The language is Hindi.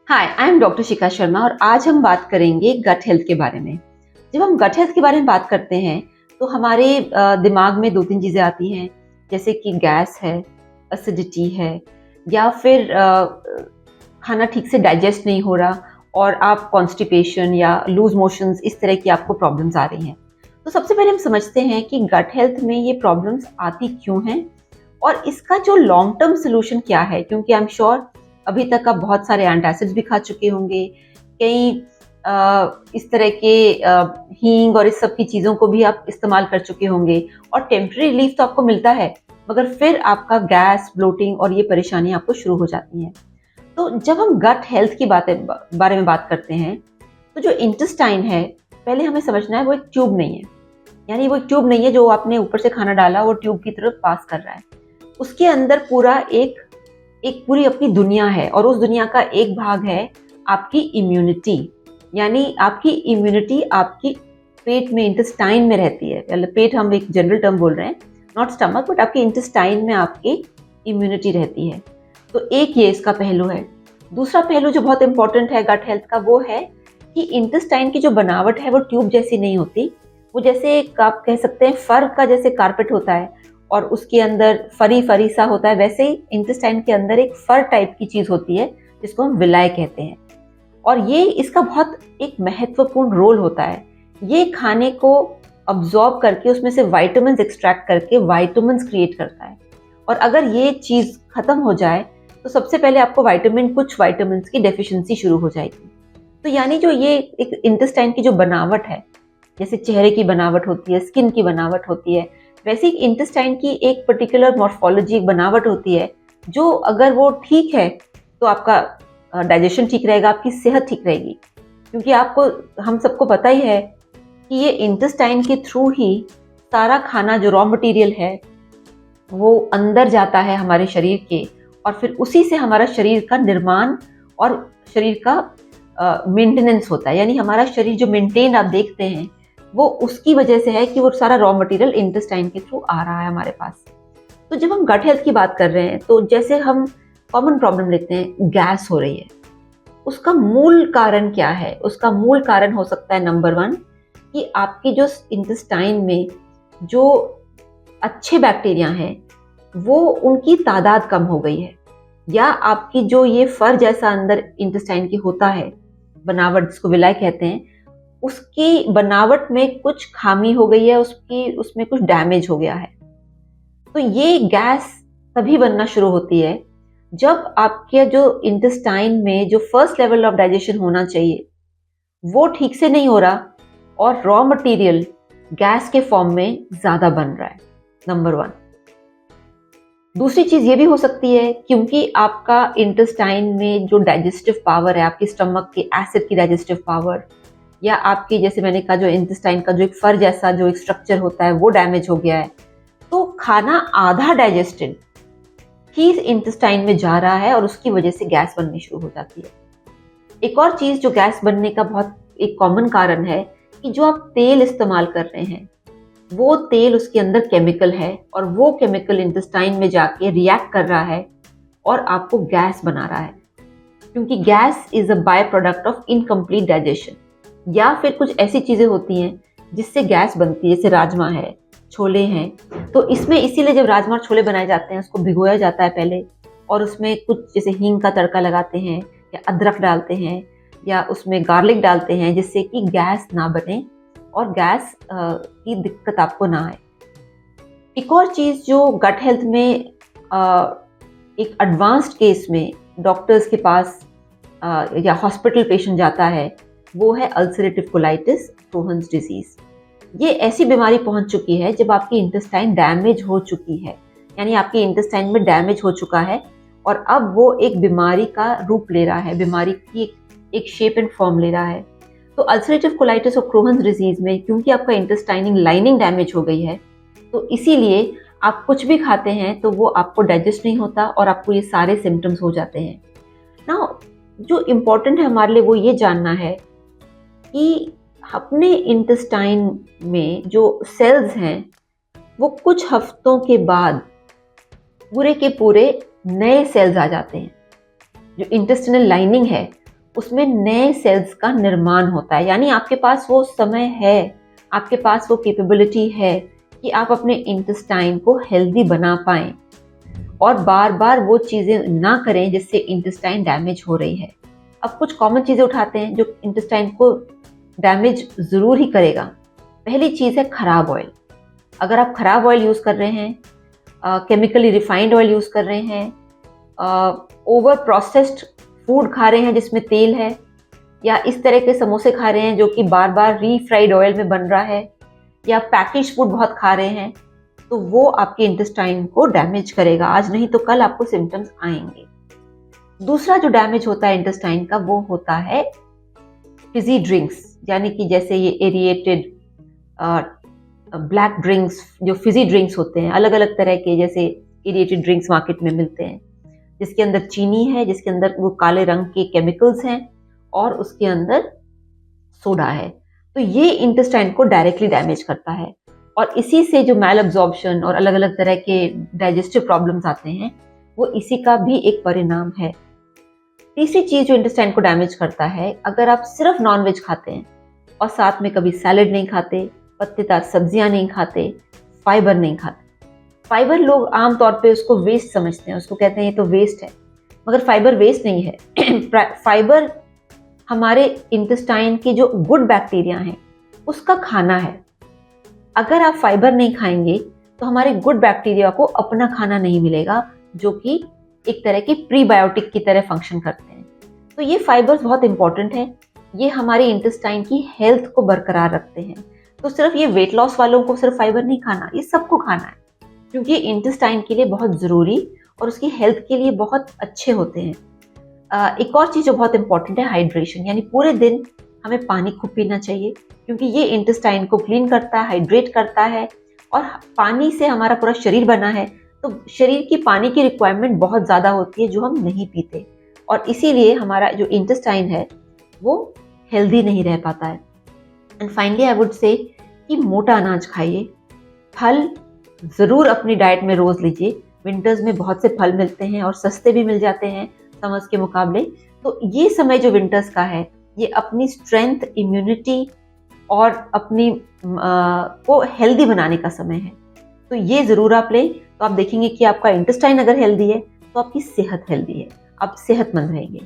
Hi, I am doctor Shikha Sharma और आज हम बात करेंगे गट हेल्थ के बारे में। जब हम गट हेल्थ के बारे में बात करते हैं तो हमारे दिमाग में 2-3 चीज़ें आती हैं, जैसे कि गैस है, एसिडिटी है या फिर खाना ठीक से डाइजेस्ट नहीं हो रहा और आप कॉन्स्टिपेशन या लूज मोशंस इस तरह की आपको प्रॉब्लम्स आ रही हैं। तो सबसे पहले हम समझते हैं कि गट हेल्थ में ये प्रॉब्लम्स आती क्यों हैं और इसका जो लॉन्ग टर्म सोल्यूशन क्या है, क्योंकि आई एम श्योर अभी तक आप बहुत सारे एंटासिड्स भी खा चुके होंगे, कई इस तरह के हींग और इस सब की चीज़ों को भी आप इस्तेमाल कर चुके होंगे और टेम्पररी रिलीफ तो आपको मिलता है, मगर फिर आपका गैस, ब्लोटिंग और ये परेशानी आपको शुरू हो जाती हैं। तो जब हम गट हेल्थ की बारे में बात करते हैं, तो जो इंटेस्टाइन है, पहले हमें समझना है वो एक ट्यूब नहीं है। यानी वो एक ट्यूब नहीं है जो आपने ऊपर से खाना डाला वो ट्यूब की तरफ पास कर रहा है। उसके अंदर पूरा एक एक पूरी अपनी दुनिया है और उस दुनिया का एक भाग है आपकी इम्यूनिटी। यानी आपकी इम्यूनिटी आपकी पेट में, इंटेस्टाइन में रहती है। मतलब पेट हम एक जनरल टर्म बोल रहे हैं, नॉट स्टमक, बट आपके इंटेस्टाइन में आपकी इम्यूनिटी रहती है। तो एक ये इसका पहलू है। दूसरा पहलू जो बहुत इंपॉर्टेंट है गट हेल्थ का, वो है कि इंटेस्टाइन की जो बनावट है वो ट्यूब जैसी नहीं होती। वो जैसे एक आप कह सकते हैं फर का जैसे कारपेट होता है और उसके अंदर फरी फरी सा होता है, वैसे ही इंटेस्टाइन के अंदर एक फर टाइप की चीज होती है जिसको हम विलाय कहते हैं। और ये इसका बहुत एक महत्वपूर्ण रोल होता है। ये खाने को अब्जॉर्ब करके उसमें से वाइटामिन्स एक्सट्रैक्ट करके वाइटामिन्स क्रिएट करता है। और अगर ये चीज खत्म हो जाए तो सबसे पहले आपको कुछ वाइटामिन्स की डेफिशिएंसी शुरू हो जाएगी। तो यानी जो ये एक इंटेस्टाइन की जो बनावट है, जैसे चेहरे की बनावट होती है, स्किन की बनावट होती है, वैसे ही इंटेस्टाइन की एक पर्टिकुलर मॉर्फोलॉजी, एक बनावट होती है, जो अगर वो ठीक है तो आपका डाइजेशन ठीक रहेगा, आपकी सेहत ठीक रहेगी। क्योंकि आपको, हम सबको पता ही है कि ये इंटेस्टाइन के थ्रू ही सारा खाना जो रॉ मटेरियल है वो अंदर जाता है हमारे शरीर के, और फिर उसी से हमारा शरीर का निर्माण और शरीर का मेंटेनेंस होता है। यानी हमारा शरीर जो मेंटेन आप देखते हैं वो उसकी वजह से है कि वो सारा रॉ मटेरियल इंटेस्टाइन के थ्रू आ रहा है हमारे पास। तो जब हम गट हेल्थ की बात कर रहे हैं तो जैसे हम कॉमन प्रॉब्लम लेते हैं, गैस हो रही है, उसका मूल कारण क्या है? उसका मूल कारण हो सकता है नंबर 1 कि आपकी जो इंटेस्टाइन में जो अच्छे बैक्टीरिया हैं वो उनकी तादाद कम हो गई है, या आपकी जो ये फर जैसा अंदर इंटेस्टाइन की होता है, बनावट जिसको विलाय कहते हैं, उसकी बनावट में कुछ खामी हो गई है, उसमें कुछ डैमेज हो गया है। तो ये गैस तभी बनना शुरू होती है जब आपके जो इंटेस्टाइन में जो फर्स्ट लेवल ऑफ डाइजेशन होना चाहिए वो ठीक से नहीं हो रहा और रॉ मटेरियल गैस के फॉर्म में ज्यादा बन रहा है, नंबर 1। दूसरी चीज ये भी हो सकती है क्योंकि आपका इंटेस्टाइन में जो डाइजेस्टिव पावर है, आपके स्टमक के एसिड की डाइजेस्टिव पावर, या आपके, जैसे मैंने कहा, जो इंटेस्टाइन का जो एक फर जैसा जो एक स्ट्रक्चर होता है वो डैमेज हो गया है, तो खाना आधा डाइजेस्टेड ही इंटेस्टाइन में जा रहा है और उसकी वजह से गैस बननी शुरू हो जाती है। एक और चीज जो गैस बनने का बहुत एक कॉमन कारण है कि जो आप तेल इस्तेमाल कर रहे हैं वो तेल, उसके अंदर केमिकल है और वो केमिकल इंटेस्टाइन में जाके रिएक्ट कर रहा है और आपको गैस बना रहा है। क्योंकि gas is a by product of incomplete digestion, या फिर कुछ ऐसी चीजें होती हैं जिससे गैस बनती है, जैसे राजमा है, छोले हैं। तो इसमें इसीलिए जब राजमा और छोले बनाए जाते हैं उसको भिगोया जाता है पहले, और उसमें कुछ जैसे हींग का तड़का लगाते हैं या अदरक डालते हैं या उसमें गार्लिक डालते हैं, जिससे कि गैस ना बने और गैस की दिक्कत आपको ना आए। एक और चीज जो गट हेल्थ में एक एडवांस्ड केस में डॉक्टर्स के पास या हॉस्पिटल पेशेंट जाता है, वो है अल्सरेटिव कोलाइटिस, क्रोहन्स डिजीज। ये ऐसी बीमारी पहुंच चुकी है जब आपकी इंटेस्टाइन डैमेज हो चुकी है, यानी आपकी इंटेस्टाइन में डैमेज हो चुका है और अब वो एक बीमारी का रूप ले रहा है, बीमारी की एक शेप एंड फॉर्म ले रहा है। तो अल्सरेटिव कोलाइटिस और क्रोहन्स डिजीज में क्योंकि आपका इंटेस्टाइनिंग लाइनिंग डैमेज हो गई है, तो इसीलिए आप कुछ भी खाते हैं तो वो आपको डाइजेस्ट नहीं होता और आपको ये सारे सिम्टम्स हो जाते हैं ना। जो इम्पोर्टेंट है हमारे लिए वो ये जानना है कि अपने इंटेस्टाइन में जो सेल्स हैं वो कुछ हफ्तों के बाद पूरे के पूरे नए सेल्स आ जाते हैं। जो इंटेस्टिनल लाइनिंग है उसमें नए सेल्स का निर्माण होता है। यानी आपके पास वो समय है, आपके पास वो कैपेबिलिटी है कि आप अपने इंटेस्टाइन को हेल्दी बना पाएं और बार बार वो चीज़ें ना करें जिससे इंटेस्टाइन डैमेज हो रही है। अब कुछ कॉमन चीज़ें उठाते हैं जो इंटेस्टाइन को डैमेज ज़रूर ही करेगा। पहली चीज़ है खराब ऑयल। अगर आप खराब ऑयल यूज़ कर रहे हैं, केमिकली रिफाइंड ऑयल यूज़ कर रहे हैं, ओवर प्रोसेस्ड फूड खा रहे हैं जिसमें तेल है, या इस तरह के समोसे खा रहे हैं जो कि बार बार रीफ्राइड ऑयल में बन रहा है, या पैकेज फूड बहुत खा रहे हैं, तो वो आपके इंटेस्टाइन को डैमेज करेगा। आज नहीं तो कल आपको सिम्टम्स आएंगे। दूसरा जो डैमेज होता है इंटेस्टाइन का वो होता है फिजी ड्रिंक्स, यानी कि जैसे ये एरिएटेड ब्लैक ड्रिंक्स, जो फिजी ड्रिंक्स होते हैं अलग अलग तरह के, जैसे एरिएटेड ड्रिंक्स मार्केट में मिलते हैं जिसके अंदर चीनी है, जिसके अंदर वो काले रंग के केमिकल्स हैं और उसके अंदर सोडा है। तो ये इंटेस्टाइन को डायरेक्टली डैमेज करता है और इसी से जो मैल एब्जॉर्प्शन और अलग अलग तरह के डाइजेस्टिव प्रॉब्लम्स आते हैं वो इसी का भी एक परिणाम है। तीसरी चीज जो इंटेस्टाइन को डैमेज करता है, अगर आप सिर्फ नॉनवेज खाते हैं और साथ में कभी सैलेड नहीं खाते, पत्तेदार सब्जियां नहीं खाते, फाइबर नहीं खाते। फाइबर लोग आमतौर पे उसको वेस्ट समझते हैं, उसको कहते हैं ये तो वेस्ट है, मगर फाइबर वेस्ट नहीं है। फाइबर हमारे इंटेस्टाइन की जो गुड बैक्टीरिया हैं उसका खाना है। अगर आप फाइबर नहीं खाएंगे तो हमारे गुड बैक्टीरिया को अपना खाना नहीं मिलेगा जो कि एक तरह की प्रीबायोटिक की तरह फंक्शन करते हैं। तो ये फाइबर्स बहुत इंपॉर्टेंट है, ये हमारे इंटेस्टाइन की हेल्थ को बरकरार रखते हैं। तो सिर्फ ये वेट लॉस वालों को सिर्फ फाइबर नहीं खाना, ये सबको खाना है क्योंकि इंटेस्टाइन के लिए बहुत ज़रूरी और उसकी हेल्थ के लिए बहुत अच्छे होते हैं। एक और चीज़ जो बहुत इंपॉर्टेंट है हाइड्रेशन, यानी पूरे दिन हमें पानी खूब पीना चाहिए क्योंकि ये इंटेस्टाइन को क्लीन करता है, हाइड्रेट करता है और पानी से हमारा पूरा शरीर बना है। तो शरीर की पानी की रिक्वायरमेंट बहुत ज़्यादा होती है जो हम नहीं पीते और इसीलिए हमारा जो इंटेस्टाइन है वो हेल्दी नहीं रह पाता है। And finally I would say कि मोटा अनाज खाइए, फल ज़रूर अपनी डाइट में रोज़ लीजिए। विंटर्स में बहुत से फल मिलते हैं और सस्ते भी मिल जाते हैं समर्स के मुकाबले। तो ये समय जो विंटर्स का है ये अपनी स्ट्रेंथ, इम्यूनिटी और अपनी को हेल्दी बनाने का समय है। तो ये ज़रूर आप लें तो आप देखेंगे कि आपका इंटेस्टाइन अगर हेल्दी है तो आपकी सेहत हेल्दी है, आप सेहतमंद रहेंगे।